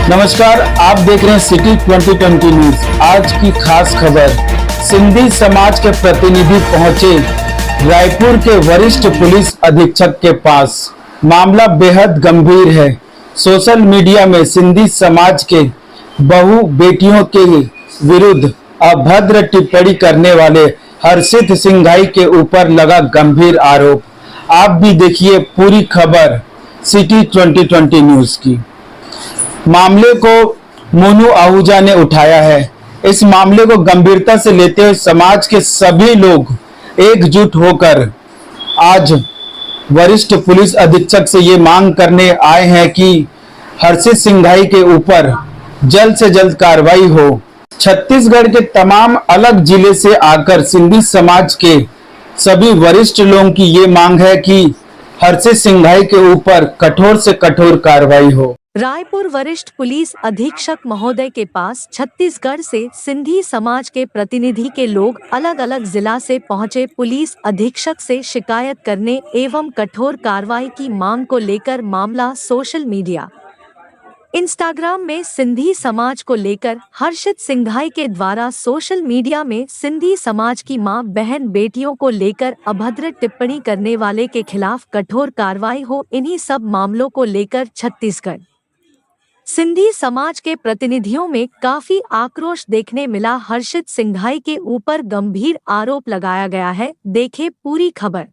नमस्कार, आप देख रहे हैं सिटी 2020 न्यूज। आज की खास खबर, सिंधी समाज के प्रतिनिधि पहुंचे रायपुर के वरिष्ठ पुलिस अधीक्षक के पास। मामला बेहद गंभीर है। सोशल मीडिया में सिंधी समाज के बहू बेटियों के विरुद्ध अभद्र टिप्पणी करने वाले हर्षित सिंघाई के ऊपर लगा गंभीर आरोप। आप भी देखिए पूरी खबर सिटी 2020 न्यूज की। मामले को मोनू आहूजा ने उठाया है। इस मामले को गंभीरता से लेते हुए समाज के सभी लोग एकजुट होकर आज वरिष्ठ पुलिस अधीक्षक से ये मांग करने आए हैं कि हर्षित सिंघाई के ऊपर जल्द से जल्द कार्रवाई हो। छत्तीसगढ़ के तमाम अलग जिले से आकर सिंधी समाज के सभी वरिष्ठ लोगों की ये मांग है कि हर्षित सिंघाई के ऊपर कठोर से कठोर कार्रवाई हो। रायपुर वरिष्ठ पुलिस अधीक्षक महोदय के पास छत्तीसगढ़ से सिंधी समाज के प्रतिनिधि के लोग अलग अलग जिला से पहुंचे पुलिस अधीक्षक से शिकायत करने एवं कठोर कार्रवाई की मांग को लेकर मामला सोशल मीडिया इंस्टाग्राम में सिंधी समाज को लेकर हर्षित सिंघाई के द्वारा सोशल मीडिया में सिंधी समाज की मां बहन बेटियों को लेकर अभद्र टिप्पणी करने वाले के खिलाफ कठोर कार्रवाई हो। इन्हीं सब मामलों को लेकर छत्तीसगढ़ सिंधी समाज के प्रतिनिधियों में काफी आक्रोश देखने मिला। हर्षित सिंघाई के ऊपर गंभीर आरोप लगाया गया है। देखें पूरी खबर।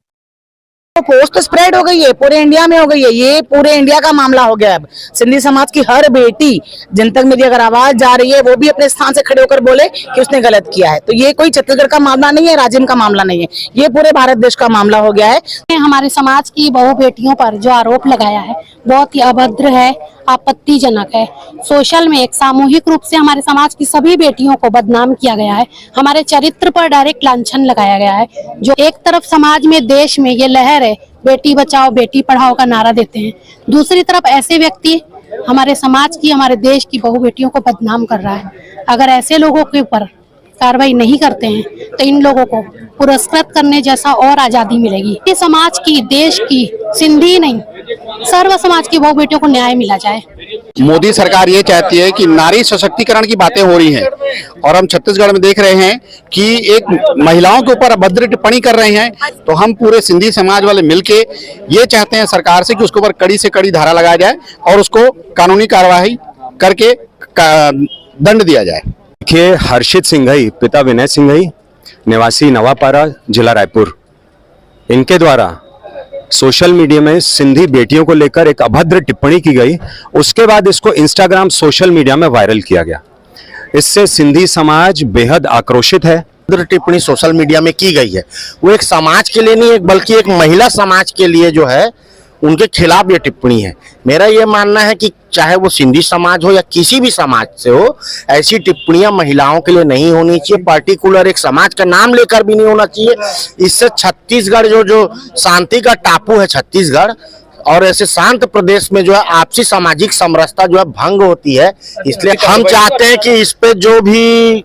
पोस्ट स्प्रेड हो गई है, पूरे इंडिया में हो गई है। ये पूरे इंडिया का मामला हो गया है। अब सिंधी समाज की हर बेटी, जिन तक मेरी अगर आवाज जा रही है, वो भी अपने स्थान से खड़े होकर बोले कि उसने गलत किया है। तो ये कोई छत्तीसगढ़ का मामला नहीं है, राज्य का मामला नहीं है, ये पूरे भारत देश का मामला हो गया है। हमारे समाज की बहु बेटियों पर जो आरोप लगाया है बहुत ही अभद्र है, आपत्तिजनक है। सोशल में एक सामूहिक रूप से हमारे समाज की सभी बेटियों को बदनाम किया गया है। हमारे चरित्र पर डायरेक्ट लांछन लगाया गया है। जो एक तरफ समाज में, देश में ये लहर है बेटी बचाओ बेटी पढ़ाओ का नारा देते हैं, दूसरी तरफ ऐसे व्यक्ति हमारे समाज की, हमारे देश की बहु बेटियों को बदनाम कर रहा है। अगर ऐसे लोगों के ऊपर कार्रवाई नहीं करते हैं तो इन लोगों को पुरस्कृत करने जैसा और आजादी मिलेगी। ये समाज की, देश की, सिंधी नहीं सर्व समाज की बहु बेटियों को न्याय मिला जाए। मोदी सरकार ये चाहती है कि नारी सशक्तिकरण की बातें हो रही हैं और हम छत्तीसगढ़ में देख रहे हैं कि एक महिलाओं के ऊपर अभद्र टिप्पणी कर रहे हैं। तो हम पूरे सिंधी समाज वाले मिलके ये चाहते हैं सरकार से कि उसके ऊपर कड़ी से कड़ी धारा लगाया जाए और उसको कानूनी कार्रवाई करके दंड दिया जाए। देखिए, हर्षित सिंघाई पिता विनय सिंघाई निवासी नवापारा जिला रायपुर, इनके द्वारा सोशल मीडिया में सिंधी बेटियों को लेकर एक अभद्र टिप्पणी की गई। उसके बाद इसको इंस्टाग्राम सोशल मीडिया में वायरल किया गया। इससे सिंधी समाज बेहद आक्रोशित है। टिप्पणी सोशल मीडिया में की गई है वो एक समाज के लिए नहीं है, बल्कि एक महिला समाज के लिए जो है उनके खिलाफ ये टिप्पणी है। मेरा ये मानना है कि चाहे वो सिंधी समाज हो या किसी भी समाज से हो, ऐसी टिप्पणियां महिलाओं के लिए नहीं होनी चाहिए। पर्टिकुलर एक समाज का नाम लेकर भी नहीं होना चाहिए। इससे छत्तीसगढ़ जो शांति का टापू है छत्तीसगढ़, और ऐसे शांत प्रदेश में जो है आपसी सामाजिक समरसता जो है भंग होती है। इसलिए हम चाहते हैं कि इस पे जो भी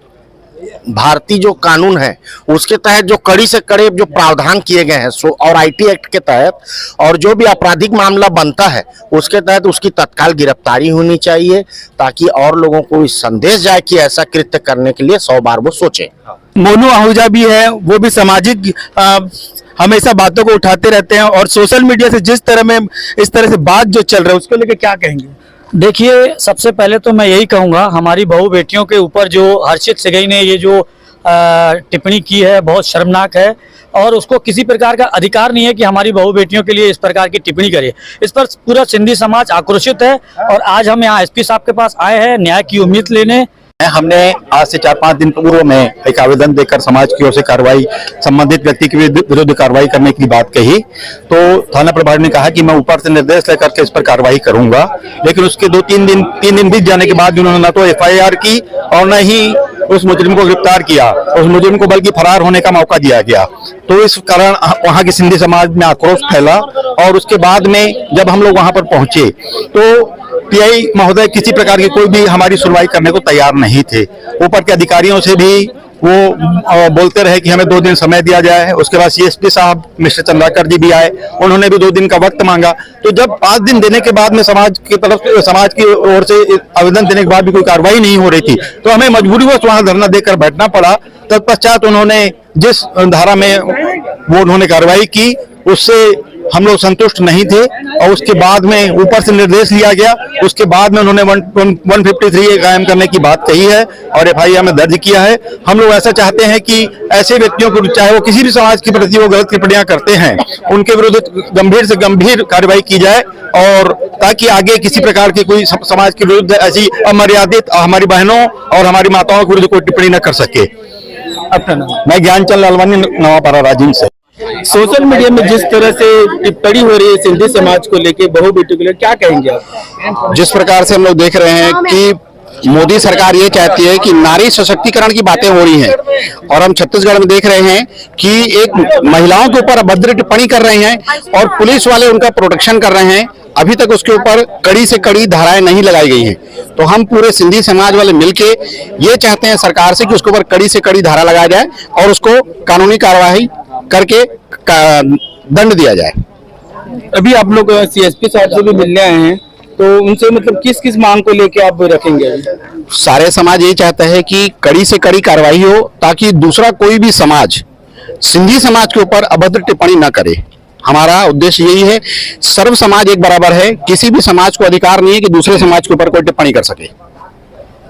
भारतीय जो कानून है उसके तहत जो कड़ी से कड़े जो प्रावधान किए गए हैं और आईटी एक्ट के तहत, और जो भी आपराधिक मामला बनता है उसके तहत उसकी तत्काल गिरफ्तारी होनी चाहिए, ताकि और लोगों को इस संदेश जाए कि ऐसा कृत्य करने के लिए 100 बार वो सोचे। मोनू आहूजा भी है, वो भी सामाजिक हमेशा बातों को उठाते रहते हैं और सोशल मीडिया से जिस तरह में इस तरह से बात जो चल रहा है उसको लेकर क्या कहेंगे? देखिए, सबसे पहले तो मैं यही कहूँगा, हमारी बहु बेटियों के ऊपर जो हर्षित सिंघाई ने ये जो टिप्पणी की है बहुत शर्मनाक है और उसको किसी प्रकार का अधिकार नहीं है कि हमारी बहु बेटियों के लिए इस प्रकार की टिप्पणी करे। इस पर पूरा सिंधी समाज आक्रोशित है और आज हम यहाँ एसपी साहब के पास आए हैं न्याय की उम्मीद लेने। हमने आज से 4-5 दिन पूर्व में एक आवेदन देकर समाज की ओर से कार्रवाई, संबंधित व्यक्ति के विरुद्ध कार्रवाई करने की बात कही। तो थाना प्रभारी ने कहा कि मैं ऊपर से निर्देश लेकर के इस पर कार्रवाई करूंगा, लेकिन उसके 3 दिन बीत जाने के बाद उन्होंने न तो एफआईआर की और न ही उस मुजरिम को गिरफ्तार किया। उस मुजरिम को बल्कि फरार होने का मौका दिया गया। तो इस कारण वहां की सिंधी समाज में आक्रोश फैला और उसके बाद में जब हम लोग वहां पर पहुंचे तो टीआई महोदय किसी प्रकार की कोई भी हमारी सुनवाई करने को तैयार नहीं थे। ऊपर के अधिकारियों से भी वो बोलते रहे कि हमें 2 दिन समय दिया जाए। उसके बाद सीएसपी साहब मिस्टर चंद्राकर जी भी आए, उन्होंने भी 2 दिन का वक्त मांगा। तो जब 5 दिन देने के बाद में समाज की ओर से आवेदन देने के बाद भी कोई कार्रवाई नहीं हो रही थी, तो हमें मजबूरीवश वहां धरना देकर बैठना पड़ा। तत्पश्चात उन्होंने जिस धारा में वो उन्होंने कार्रवाई की उससे हम लोग संतुष्ट नहीं थे और उसके बाद में ऊपर से निर्देश लिया गया। उसके बाद में उन्होंने 153 कायम करने की बात कही है और एफआईआर में दर्ज किया है। हम लोग ऐसा चाहते हैं कि ऐसे व्यक्तियों को, चाहे वो किसी भी समाज के प्रति वो गलत टिप्पणियां करते हैं, उनके विरुद्ध गंभीर से गंभीर कार्रवाई की जाए और ताकि आगे किसी प्रकार की कोई समाज के विरुद्ध ऐसी अमर्यादित हमारी बहनों और हमारी माताओं के विरुद्ध कोई टिप्पणी न कर सके। अपना नाम? मैं ज्ञानचंद लालवानी, नवापारा राजीव से। सोशल मीडिया में जिस तरह से टिप्पणी हो रही है सिंधी समाज को लेके, बहु बेटियों को लेकर, क्या कहेंगे आप? जिस प्रकार से हम लोग देख रहे हैं कि मोदी सरकार ये चाहती है कि नारी सशक्तिकरण की बातें हो रही हैं और हम छत्तीसगढ़ में देख रहे हैं कि एक महिलाओं के ऊपर अभद्र टिप्पणी कर रहे हैं और पुलिस वाले उनका प्रोटेक्शन कर रहे हैं। अभी तक उसके ऊपर कड़ी से कड़ी धाराएं नहीं लगाई गई हैं। तो हम पूरे सिंधी समाज वाले मिलके ये चाहते हैं सरकार से कि उसके ऊपर कड़ी से कड़ी धारा लगाया जाए और उसको कानूनी कार्रवाई करके दंड दिया जाए। अभी आप लोग सीएसपी साहब से भी मिलने आए हैं, तो उनसे मतलब किस किस मांग को लेके आप रखेंगे? सारे समाज ये चाहता है कि कड़ी से कड़ी कार्रवाई हो ताकि दूसरा कोई भी समाज सिंधी समाज के ऊपर अभद्र टिप्पणी न करे। हमारा उद्देश्य यही है, सर्व समाज एक बराबर है, किसी भी समाज को अधिकार नहीं है कि दूसरे समाज के ऊपर कोई टिप्पणी कर सके,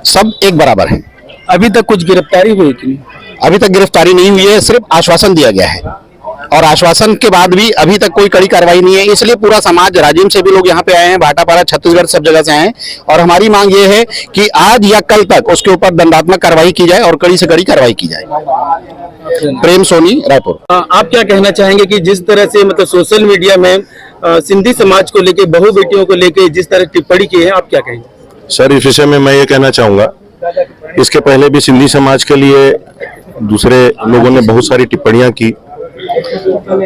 सब एक बराबर है। अभी तक कुछ गिरफ्तारी हुई कि नहीं? अभी तक गिरफ्तारी नहीं हुई है, सिर्फ आश्वासन दिया गया है और आश्वासन के बाद भी अभी तक कोई कड़ी कार्रवाई नहीं है। इसलिए पूरा समाज, राजिम से भी लोग यहाँ पे आए हैं, भाटापारा, छत्तीसगढ़, सब जगह से आए हैं और हमारी मांग ये है कि आज या कल तक उसके ऊपर दंडात्मक कार्रवाई की जाए और कड़ी से कड़ी कार्रवाई की जाए। प्रेम सोनी, रायपुर। आप क्या कहना चाहेंगे कि जिस तरह से मतलब सोशल मीडिया में सिंधी समाज को लेके, बहु बेटियों को लेके जिस तरह टिप्पणी की है, आप क्या कहेंगे? सर, इस विषय में मैं ये कहना चाहूंगा, इसके पहले भी सिंधी समाज के लिए दूसरे लोगों ने बहुत सारी टिप्पणियां की।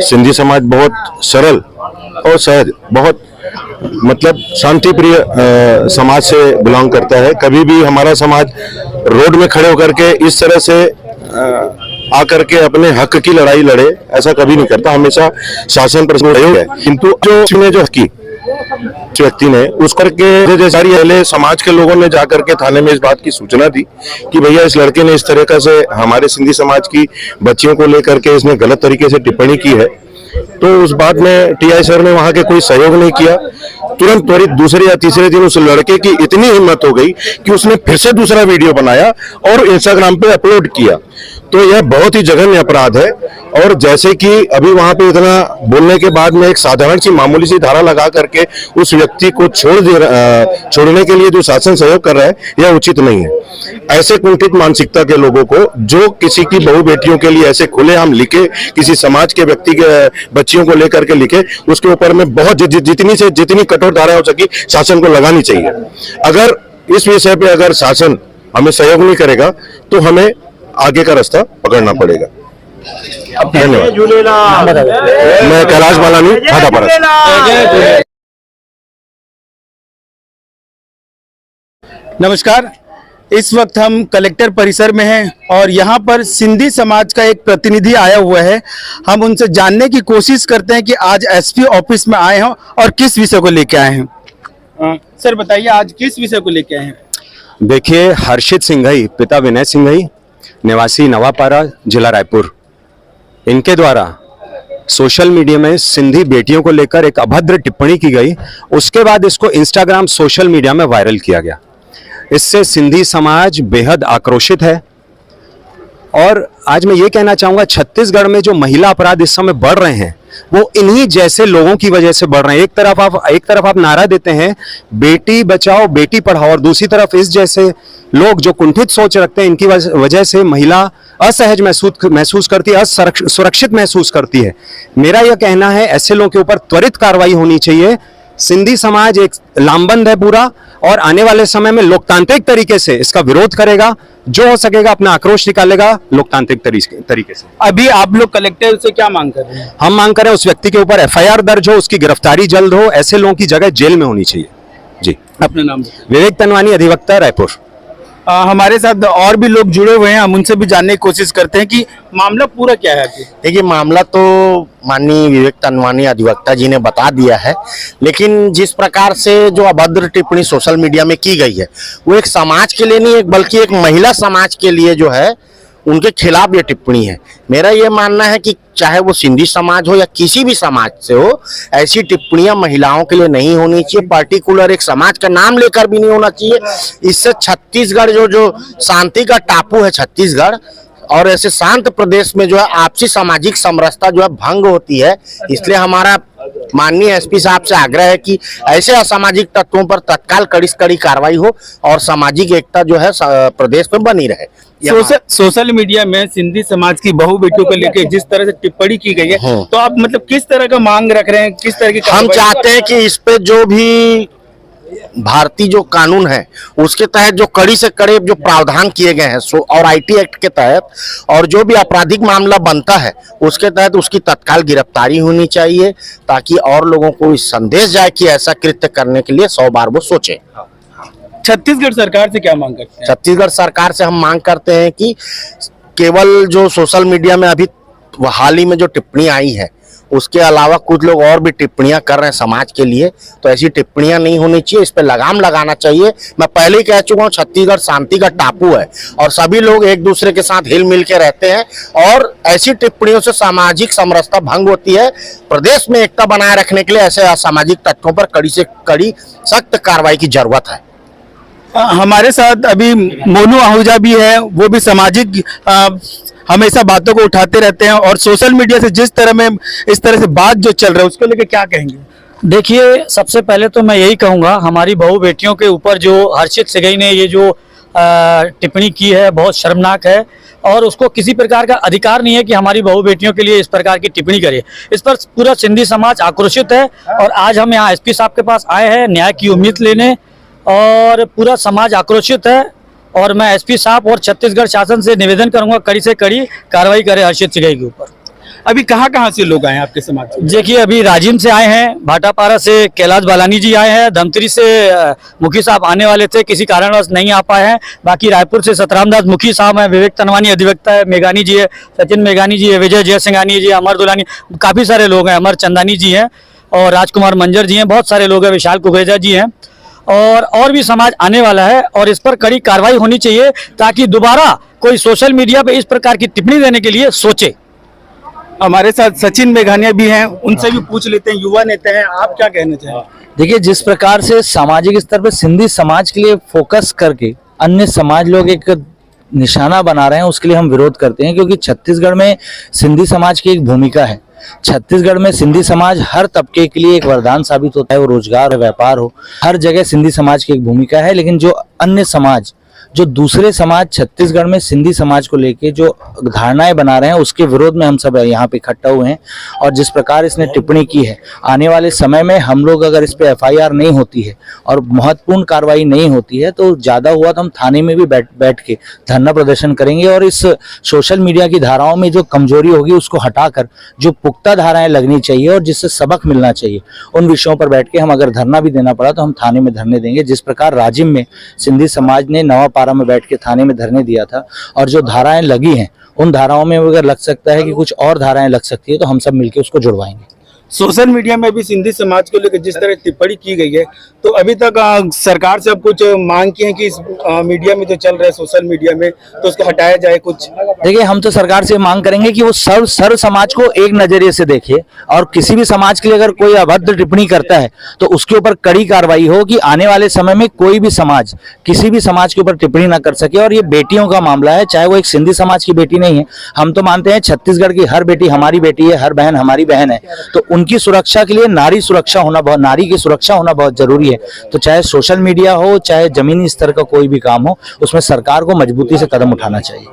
सिंधी समाज बहुत सरल और सहज, बहुत मतलब शांति प्रिय समाज से बिलोंग करता है। कभी भी हमारा समाज रोड में खड़े होकर के इस तरह से आकर के अपने हक की लड़ाई लड़े, ऐसा कभी नहीं करता। हमेशा शासन पर सहयोग है, किंतु जो की व्यक्ति ने उस करके जैसे पहले समाज के लोगों ने जाकर के थाने में इस बात की सूचना दी कि भैया इस लड़के ने इस तरीके से हमारे सिंधी समाज की बच्चियों को लेकर के इसने गलत तरीके से टिप्पणी की है। तो उस बात में टीआई सर ने वहां के कोई सहयोग नहीं किया। तुरंत त्वरित दूसरे या तीसरे दिन उस लड़के की इतनी हिम्मत हो गई कि उसने फिर से दूसरा वीडियो बनाया और इंस्टाग्राम पे अपलोड किया। तो यह बहुत ही जघन्य अपराध है और जैसे कि अभी वहां पे इतना बोलने के बाद में एक साधारण सी मामूली सी धारा लगा करके उस व्यक्ति को छोड़ने के लिए जो शासन सहयोग कर रहा है, यह उचित नहीं है। ऐसे कुंठित मानसिकता के लोगों को जो किसी की बहु बेटियों के लिए ऐसे खुलेआम लिखे, किसी समाज के व्यक्ति के बच्चियों को लेकर के लिखे, उसके ऊपर में बहुत जितनी कठोर धारा हो सकी शासन को लगानी चाहिए। अगर इस विषय पे अगर शासन हमें सहयोग नहीं करेगा तो हमें आगे का रास्ता पकड़ना पड़ेगा। धन्यवाद। मैं कैलाश बालानी, भाटापारा। नमस्कार, इस वक्त हम कलेक्टर परिसर में हैं और यहाँ पर सिंधी समाज का एक प्रतिनिधि आया हुआ है। हम उनसे जानने की कोशिश करते हैं कि आज एसपी ऑफिस में आए हैं और किस विषय को लेके आए हैं। सर बताइए, आज किस विषय को लेके आए हैं? देखिए, हर्षित सिंघई, पिता विनय सिंघई, निवासी नवापारा, जिला रायपुर, इनके द्वारा सोशल मीडिया में सिंधी बेटियों को लेकर एक अभद्र टिप्पणी की गई। उसके बाद इसको इंस्टाग्राम, सोशल मीडिया में वायरल किया गया। इससे सिंधी समाज बेहद आक्रोशित है और आज मैं ये कहना चाहूँगा, छत्तीसगढ़ में जो महिला अपराध इस समय बढ़ रहे हैं वो इन्हीं जैसे लोगों की वजह से बढ़ रहे हैं। एक तरफ आप नारा देते हैं बेटी बचाओ बेटी पढ़ाओ और दूसरी तरफ इस जैसे लोग जो कुंठित सोच रखते हैं, इनकी वजह से महिला असहज महसूस करती है, असुरक्षित महसूस करती है। मेरा यह कहना है, ऐसे लोगों के ऊपर त्वरित कार्रवाई होनी चाहिए। सिंधी समाज एक लामबंद है पूरा और आने वाले समय में लोकतांत्रिक तरीके से इसका विरोध करेगा, जो हो सकेगा अपना आक्रोश निकालेगा लोकतांत्रिक तरीके से। अभी आप लोग कलेक्टर से क्या मांग कर रहे हैं? हम मांग कर रहे हैं उस व्यक्ति के ऊपर एफआईआर दर्ज हो, उसकी गिरफ्तारी जल्द हो। ऐसे लोगों की जगह जेल में होनी चाहिए। जी। अपना नाम विवेक तनवानी, अधिवक्ता, रायपुर। हमारे साथ और भी लोग जुड़े हुए हैं, हम उनसे भी जानने की कोशिश करते हैं कि मामला पूरा क्या है। देखिए, मामला तो माननीय विवेक तनवानी अधिवक्ता जी ने बता दिया है, लेकिन जिस प्रकार से जो अभद्र टिप्पणी सोशल मीडिया में की गई है वो एक समाज के लिए नहीं, एक बल्कि एक महिला समाज के लिए जो है उनके खिलाफ ये टिप्पणी है। मेरा ये मानना है कि चाहे वो सिंधी समाज हो या किसी भी समाज से हो, ऐसी टिप्पणियां महिलाओं के लिए नहीं होनी चाहिए। पर्टिकुलर एक समाज का नाम लेकर भी नहीं होना चाहिए। इससे छत्तीसगढ़ जो शांति का टापू है छत्तीसगढ़, और ऐसे शांत प्रदेश में जो है आपसी सामाजिक समरसता जो है भंग होती है। इसलिए हमारा माननीय एसपी साहब से आग्रह है कि ऐसे असामाजिक तत्वों पर तत्काल कड़ी से कड़ी कार्रवाई हो और सामाजिक एकता जो है प्रदेश में बनी रहे। सोशल मीडिया में सिंधी समाज की बहू बेटियों को लेकर जिस तरह से टिप्पणी की गई है, तो आप मतलब किस तरह का मांग रख रहे हैं, किस तरह की? हम चाहते हैं कि इस पे जो भी भारतीय जो कानून है उसके तहत जो कड़ी से कड़े जो प्रावधान किए गए हैं और आईटी एक्ट के तहत, और जो भी आपराधिक मामला बनता है उसके तहत उसकी तत्काल गिरफ्तारी होनी चाहिए, ताकि और लोगों को इस संदेश जाए कि ऐसा कृत्य करने के लिए 100 बार वो सोचे। छत्तीसगढ़ सरकार से क्या मांग करते हैं? छत्तीसगढ़ सरकार से हम मांग करते हैं कि केवल जो सोशल मीडिया में अभी हाल ही में जो टिप्पणी आई है उसके अलावा कुछ लोग और भी टिप्पणियां कर रहे हैं समाज के लिए, तो ऐसी टिप्पणियां नहीं होनी चाहिए। इस पे लगाम लगाना चाहिए। मैं पहले ही कह चुका हूं, छत्तीसगढ़ शांति का टापू है और सभी लोग एक दूसरे के साथ हिल मिल के रहते हैं, और ऐसी टिप्पणियों से सामाजिक समरसता भंग होती है। प्रदेश में एकता बनाए रखने के लिए ऐसे असामाजिक तत्वों पर कड़ी से कड़ी सख्त कार्रवाई की जरूरत है। हमारे साथ अभी मोनू आहूजा भी है, वो भी सामाजिक हमेशा बातों को उठाते रहते हैं, और सोशल मीडिया से जिस तरह में इस तरह से बात जो चल रहा है उसको लेकर क्या कहेंगे? देखिए, सबसे पहले तो मैं यही कहूँगा, हमारी बहू बेटियों के ऊपर जो हर्षित सेगई ने ये जो टिप्पणी की है बहुत शर्मनाक है, और उसको किसी प्रकार का अधिकार नहीं है कि हमारी बहू बेटियों के लिए इस प्रकार की टिप्पणी करे। इस पर पूरा सिंधी समाज आक्रोशित है, और आज हम यहाँ एसपी साहब के पास आए हैं न्याय की उम्मीद लेने, और पूरा समाज आक्रोशित है। और मैं एसपी साहब और छत्तीसगढ़ शासन से निवेदन करूंगा कड़ी से कड़ी कार्रवाई करे हर्षित सेगई के ऊपर। अभी कहाँ से लोग आए हैं आपके समाज से? देखिए, अभी राजिम से आए हैं, भाटापारा से कैलाश बालानी जी आए हैं, धमतरी से मुखी साहब आने वाले थे, किसी कारणवश नहीं आ पाए हैं। बाकी रायपुर से सतराम दास मुखी साहब हैं, विवेक तनवानी अधिवक्ता है, मेघानी जी है, सचिन मेघानी जी है, विजय जयसिंघानी जी, अमर दुलानी, काफ़ी सारे लोग हैं, अमर चंदानी जी हैं, और राजकुमार मंजर जी हैं, बहुत सारे लोग हैं, विशाल कुकरेजा जी हैं, और भी समाज आने वाला है। और इस पर कड़ी कार्रवाई होनी चाहिए ताकि दोबारा कोई सोशल मीडिया पे इस प्रकार की टिप्पणी देने के लिए सोचे। हमारे साथ सचिन मेघानिया भी हैं, उनसे भी पूछ लेते हैं, युवा नेता हैं, आप क्या कहना चाहेंगे? देखिए, जिस प्रकार से सामाजिक स्तर पर सिंधी समाज के लिए फोकस करके अन्य समाज लोग एक निशाना बना रहे हैं, उसके लिए हम विरोध करते हैं, क्योंकि छत्तीसगढ़ में सिंधी समाज की एक भूमिका है। छत्तीसगढ़ में सिंधी समाज हर तबके के लिए एक वरदान साबित होता है, वो रोजगार हो, व्यापार हो, हर जगह सिंधी समाज की एक भूमिका है। लेकिन जो अन्य समाज, जो दूसरे समाज छत्तीसगढ़ में सिंधी समाज को लेके जो धारणाएं बना रहे हैं, उसके विरोध में हम सब यहाँ पे इकट्ठा हुए हैं। और जिस प्रकार इसने टिप्पणी की है, आने वाले समय में हम लोग अगर इस पे एफआईआर नहीं होती है और महत्वपूर्ण कार्रवाई नहीं होती है, तो ज़्यादा हुआ तो हम थाने में भी बैठ के धरना प्रदर्शन करेंगे, और इस सोशल मीडिया की धाराओं में जो कमजोरी होगी उसको हटाकर जो पुख्ता धाराएं लगनी चाहिए और जिससे सबक मिलना चाहिए, उन विषयों पर बैठ के हम अगर धरना भी देना पड़ा तो हम थाने में धरने देंगे। जिस प्रकार राजिम में सिंधी समाज ने नवापारा में बैठ के थाने में धरने दिया था, और जो धाराएं लगी हैं उन धाराओं में अगर लग सकता है कि कुछ और धाराएं लग सकती है, तो हम सब मिलकर उसको जुड़वाएंगे। सोशल मीडिया में भी सिंधी समाज को लेकर जिस तरह टिप्पणी की गई है, तो अभी तक सरकार से अब कुछ मांग की है कि इस मीडिया में जो चल रहा है सोशल मीडिया में, तो उसको हटाया जाए कुछ? देखिए, हम तो सरकार से मांग करेंगे कि वो सर्व समाज को एक नजरिए से देखे, और किसी भी समाज के लिए अगर कोई अभद्र टिप्पणी करता है तो उसके ऊपर कड़ी कार्रवाई हो, कि आने वाले समय में कोई भी समाज किसी भी समाज के ऊपर टिप्पणी ना कर सके। और ये बेटियों का मामला है, चाहे वो एक सिंधी समाज की बेटी नहीं है। हम तो मानते हैं छत्तीसगढ़ की हर बेटी हमारी बेटी है, हर बहन हमारी बहन है, तो उनकी सुरक्षा के लिए नारी की सुरक्षा होना बहुत जरूरी है। तो चाहे सोशल मीडिया हो, चाहे जमीनी स्तर का कोई भी काम हो, उसमें सरकार को मजबूती से कदम उठाना चाहिए।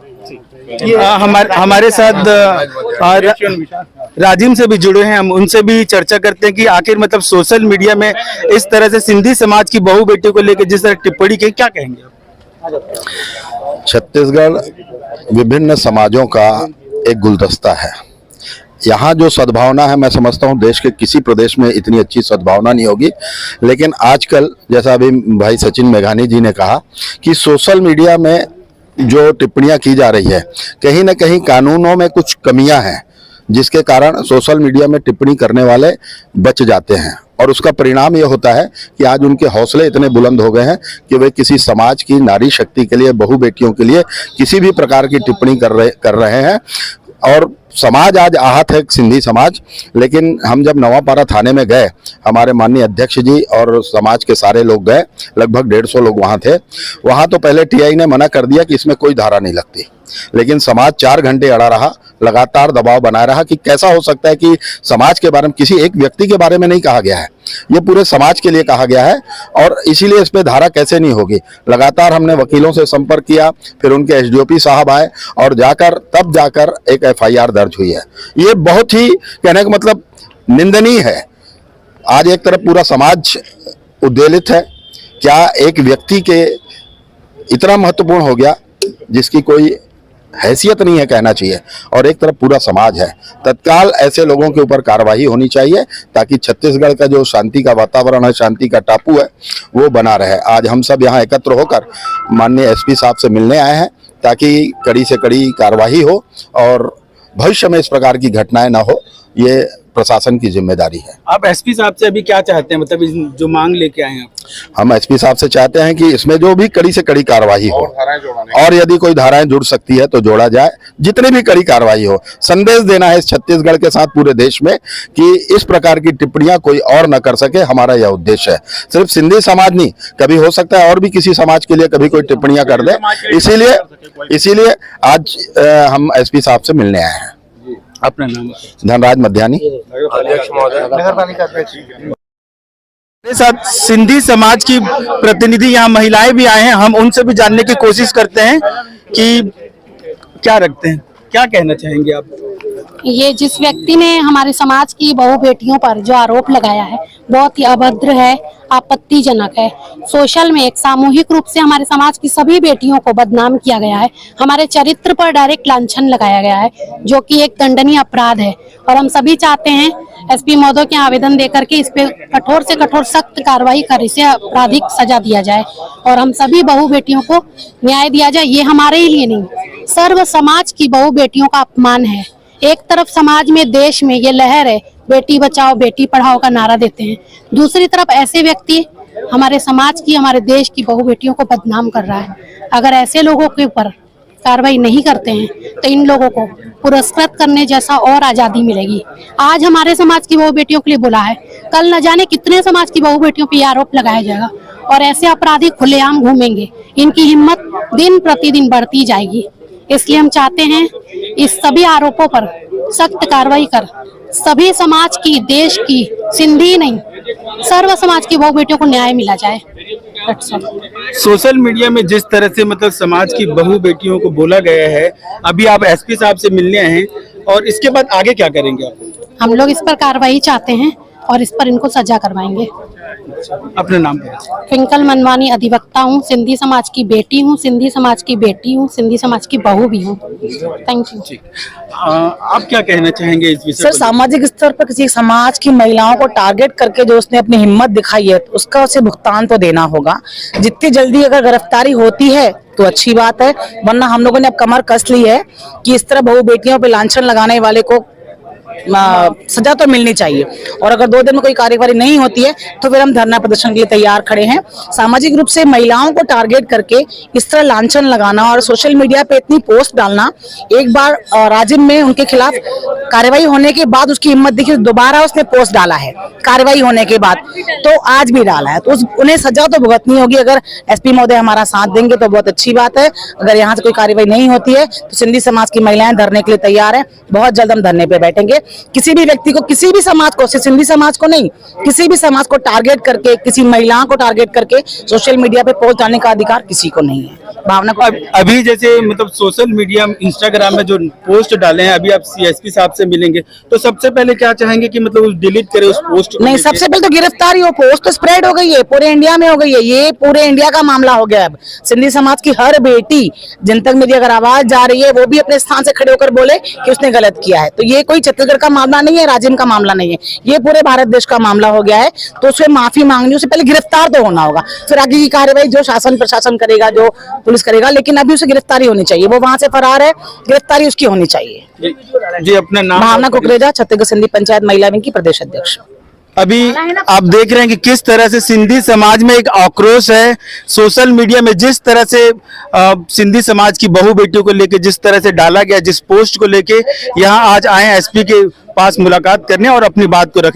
हमारे साथ राजिम से भी जुड़े हैं, हम उनसे भी चर्चा करते हैं कि आखिर मतलब सोशल मीडिया में इस तरह से सिंधी समाज की बहू बेटियों को लेकर जिस तरह टिप्पणी की, क्या कहेंगे? छत्तीसगढ़ विभिन्न समाजों का एक गुलदस्ता है। यहाँ जो सद्भावना है, मैं समझता हूँ देश के किसी प्रदेश में इतनी अच्छी सद्भावना नहीं होगी। लेकिन आजकल जैसा अभी भाई सचिन मेघानी जी ने कहा कि सोशल मीडिया में जो टिप्पणियां की जा रही है, कहीं ना कहीं कानूनों में कुछ कमियां हैं, जिसके कारण सोशल मीडिया में टिप्पणी करने वाले बच जाते हैं। और उसका परिणाम ये होता है कि आज उनके हौसले इतने बुलंद हो गए हैं कि वे किसी समाज की नारी शक्ति के लिए, बहु बेटियों के लिए किसी भी प्रकार की टिप्पणी कर रहे हैं। और समाज आज आहत है, सिंधी समाज। लेकिन हम जब नवापारा थाने में गए, हमारे माननीय अध्यक्ष जी और समाज के सारे लोग गए, लगभग 150 लोग वहाँ थे। वहाँ तो पहले टीआई ने मना कर दिया कि इसमें कोई धारा नहीं लगती, लेकिन समाज 4 घंटे अड़ा रहा, लगातार दबाव बनाए रहा कि कैसा हो सकता है कि समाज के बारे में, किसी एक व्यक्ति के बारे में नहीं कहा गया है, ये पूरे समाज के लिए कहा गया है और इसीलिए इस पे धारा कैसे नहीं होगी। लगातार हमने वकीलों से संपर्क किया, फिर उनके एसडीओपी साहब आए और तब जाकर एक एफआईआर दर्ज हुई है। ये बहुत ही, कहने का मतलब, निंदनीय है। आज एक तरफ पूरा समाज उद्वेलित है, क्या एक व्यक्ति के इतना महत्वपूर्ण हो गया जिसकी कोई हैसियत नहीं है कहना चाहिए, और एक तरफ पूरा समाज है। तत्काल ऐसे लोगों के ऊपर कार्रवाई होनी चाहिए ताकि छत्तीसगढ़ का जो शांति का वातावरण है, शांति का टापू है, वो बना रहे। आज हम सब यहाँ एकत्र होकर माननीय एसपी साहब से मिलने आए हैं ताकि कड़ी से कड़ी कार्रवाई हो और भविष्य में इस प्रकार की घटनाएं ना हो, ये प्रशासन की जिम्मेदारी है। आप एसपी साहब से अभी क्या चाहते हैं, मतलब जो मांग लेके आए हैं? हम एसपी साहब से चाहते हैं कि इसमें जो भी कड़ी से कड़ी कार्रवाई हो, और यदि कोई धाराएं जुड़ सकती है तो जोड़ा जाए, जितनी भी कड़ी कार्रवाई हो। संदेश देना है इस छत्तीसगढ़ के साथ पूरे देश में कि इस प्रकार की टिप्पणियां कोई और न कर सके, हमारा यह उद्देश्य है। सिर्फ सिंधी समाज नहीं, कभी हो सकता है और भी किसी समाज के लिए कभी कोई टिप्पणियां कर दे, इसीलिए आज हम एसपी साहब से मिलने आए हैं। अपना नाम? धनराज मध्यानी। मेरे साथ सिंधी समाज की प्रतिनिधि, यहाँ महिलाएं भी आए हैं, हम उनसे भी जानने की कोशिश करते हैं कि क्या रखते हैं, क्या कहना चाहेंगे आप? ये जिस व्यक्ति ने हमारे समाज की बहु बेटियों पर जो आरोप लगाया है, बहुत ही अभद्र है, आपत्तिजनक है। सोशल में एक सामूहिक रूप से हमारे समाज की सभी बेटियों को बदनाम किया गया है, हमारे चरित्र पर डायरेक्ट लांछन लगाया गया है, जो कि एक दंडनीय अपराध है। और हम सभी चाहते हैं एसपी महोदय के आवेदन देकर के इस पे कठोर से कठोर सख्त कार्रवाई कर इसे आपराधिक सजा दिया जाए और हम सभी बहु बेटियों को न्याय दिया जाए। ये हमारे ही लिए नहीं, सर्व समाज की बहु बेटियों का अपमान है। एक तरफ समाज में, देश में ये लहर है, बेटी बचाओ बेटी पढ़ाओ का नारा देते हैं, दूसरी तरफ ऐसे व्यक्ति हमारे समाज की, हमारे देश की बहु बेटियों को बदनाम कर रहा है। अगर ऐसे लोगों के ऊपर कार्रवाई नहीं करते हैं तो इन लोगों को पुरस्कृत करने जैसा और आजादी मिलेगी। आज हमारे समाज की बहु बेटियों के लिए बोला है, कल न जाने कितने समाज की बहु बेटियों पर आरोप लगाया जाएगा और ऐसे अपराधी खुलेआम घूमेंगे। इनकी हिम्मत दिन प्रतिदिन बढ़ती जाएगी। इसलिए हम चाहते हैं इस सभी आरोपों पर सख्त कार्रवाई कर सभी समाज की, देश की, सिंधी नहीं, सर्व समाज की बहु बेटियों को न्याय मिला जाए। सोशल मीडिया में जिस तरह से मतलब समाज की बहु बेटियों को बोला गया है, अभी आप एसपी साहब से मिलने आए हैं और इसके बाद आगे क्या करेंगे आप? हम लोग इस पर कार्रवाई चाहते हैं और इस पर इनको सजा करवाएंगे। अपना नाम? ट्विंकल मनवानी, अधिवक्ता हूँ, सिंधी समाज की बेटी हूँ, सिंधी समाज की बेटी हूँ, सिंधी समाज की बहू भी हूँ। Thank you. आप क्या कहना चाहेंगे इस विषय सर, सामाजिक स्तर पर किसी समाज की महिलाओं को टारगेट करके जो उसने अपनी हिम्मत दिखाई है, तो उसका उसे भुगतान तो देना होगा। जितनी जल्दी अगर गिरफ्तारी होती है तो अच्छी बात है, वरना हम लोगों ने अब कमर कस ली है कि इस तरह बहु बेटियों पे लांछन लगाने वाले को सजा तो मिलनी चाहिए। और अगर 2 दिन में कोई कार्यवाही नहीं होती है तो फिर हम धरना प्रदर्शन के लिए तैयार खड़े हैं। सामाजिक रूप से महिलाओं को टारगेट करके इस तरह लांछन लगाना और सोशल मीडिया पे इतनी पोस्ट डालना, एक बार राजिम में उनके खिलाफ कार्रवाई होने के बाद उसकी हिम्मत देखिए, दोबारा उसने पोस्ट डाला है कार्रवाई होने के बाद, तो आज भी डाला है, तो उन्हें सजा तो भुगतनी होगी। अगर एसपी महोदय हमारा साथ देंगे तो बहुत अच्छी बात है। अगर यहाँ से कोई कार्रवाई नहीं होती है तो सिंधी समाज की महिलाएं धरने के लिए तैयार है। बहुत जल्द हम धरने पे बैठेंगे। किसी भी व्यक्ति को, किसी भी समाज को, सिर्फ सिंधी समाज को नहीं, किसी भी समाज को टारगेट करके, किसी महिला को टारगेट करके सोशल मीडिया पे पोस्ट डालने का अधिकार किसी को नहीं है। भावना को अभी जैसे मतलब सोशल मीडिया, इंस्टाग्राम में जो पोस्ट डाले हैं, अभी आप सीएसपी साहब से मिलेंगे तो सबसे पहले क्या चाहेंगे कि मतलब डिलीट करे उस पोस्ट को? नहीं, सबसे पहले तो गिरफ्तारी हो। पोस्ट तो स्प्रेड हो गई है, पूरे इंडिया में हो गई है, ये पूरे इंडिया का मामला हो गया। अब सिंधी समाज की हर बेटी, जिन तक मेरी अगर आवाज जा रही है, वो भी अपने स्थान से खड़े होकर बोले कि उसने गलत किया है। तो ये कोई छत्तीसगढ़ छत्तीसगढ़ का मामला नहीं है, राजिम का मामला नहीं है, ये पूरे भारत देश का मामला हो गया है। तो उसे माफी मांगनी, उससे पहले गिरफ्तार तो होना होगा, फिर आगे की कार्रवाई जो शासन प्रशासन करेगा, जो पुलिस करेगा, लेकिन अभी उसे गिरफ्तारी होनी चाहिए। वो वहां से फरार है, गिरफ्तारी उसकी होनी चाहिए। जी अपना नाम। भावना कुकरेजा, छत्तीसगढ़ सिंधी पंचायत महिला विंग की प्रदेश अध्यक्ष। अभी आप देख रहे हैं कि किस तरह से सिंधी समाज में एक आक्रोश है। सोशल मीडिया में जिस तरह से सिंधी समाज की बहू बेटियों को लेके जिस तरह से डाला गया, जिस पोस्ट को लेके यहाँ आज आए एसपी के पास मुलाकात करने और अपनी बात को रखने।